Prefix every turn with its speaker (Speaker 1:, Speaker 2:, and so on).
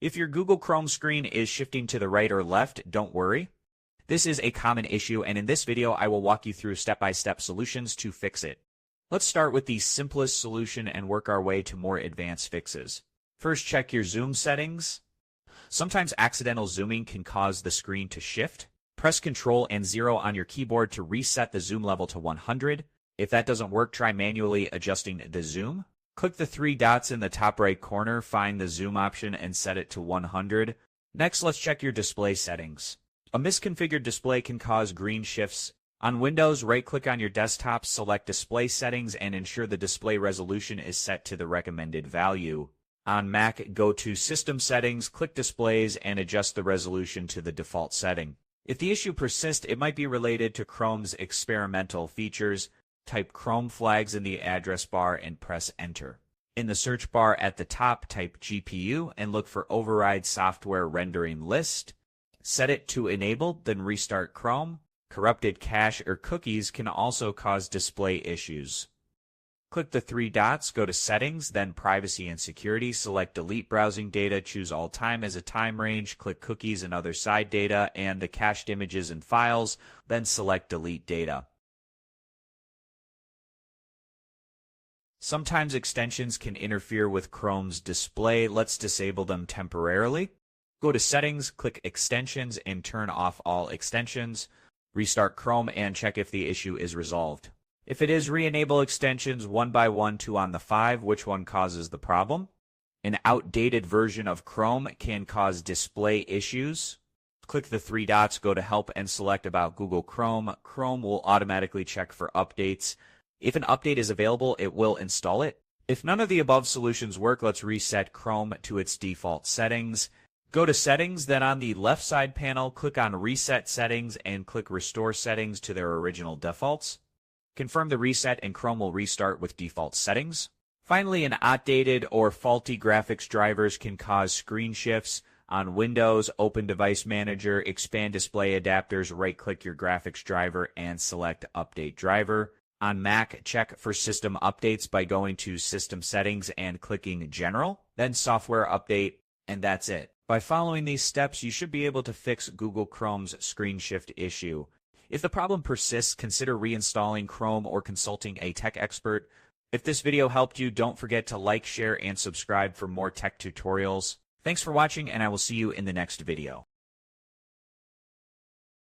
Speaker 1: If your Google Chrome screen is shifting to the right or left, don't worry. This is a common issue, and in this video, I will walk you through step-by-step solutions to fix it. Let's start with the simplest solution and work our way to more advanced fixes. First, check your zoom settings. Sometimes accidental zooming can cause the screen to shift. Press Ctrl and 0 on your keyboard to reset the zoom level to 100. If that doesn't work, try manually adjusting the zoom. Click the three dots in the top right corner, find the zoom option, and set it to 100. Next, let's check your display settings. A misconfigured display can cause green shifts. On Windows, right-click on your desktop, select Display Settings, and ensure the display resolution is set to the recommended value. On Mac, go to System Settings, click Displays, and adjust the resolution to the default setting. If the issue persists, it might be related to Chrome's experimental features. Type Chrome flags in the address bar and press Enter. In the search bar at the top, type GPU and look for Override Software Rendering List. Set it to Enabled, then restart Chrome. Corrupted cache or cookies can also cause display issues. Click the three dots, go to Settings, then Privacy and Security, select Delete Browsing Data, choose All Time as a time range, click Cookies and Other Side Data, and the cached images and files, then select Delete Data. Sometimes extensions can interfere with Chrome's display. Let's disable them temporarily. Go to Settings, click Extensions, and turn off all extensions. Restart Chrome and check if the issue is resolved. If it is, re-enable extensions one by one to on the 5, which one causes the problem. An outdated version of Chrome can cause display issues. Click the three dots, go to Help, and select About Google Chrome. Chrome will automatically check for updates. If an update is available, it will install it. If none of the above solutions work, let's reset Chrome to its default settings. Go to Settings, then on the left side panel, click on Reset Settings and click Restore Settings to their original defaults. Confirm the reset and Chrome will restart with default settings. Finally, an outdated or faulty graphics drivers can cause screen shifts. On Windows, open Device Manager, expand Display Adapters, right-click your graphics driver and select Update Driver. On Mac, check for system updates by going to System Settings and clicking General, then Software Update, and that's it. By following these steps, you should be able to fix Google Chrome's screen shift issue. If the problem persists, consider reinstalling Chrome or consulting a tech expert. If this video helped you, don't forget to like, share, and subscribe for more tech tutorials. Thanks for watching, and I will see you in the next video.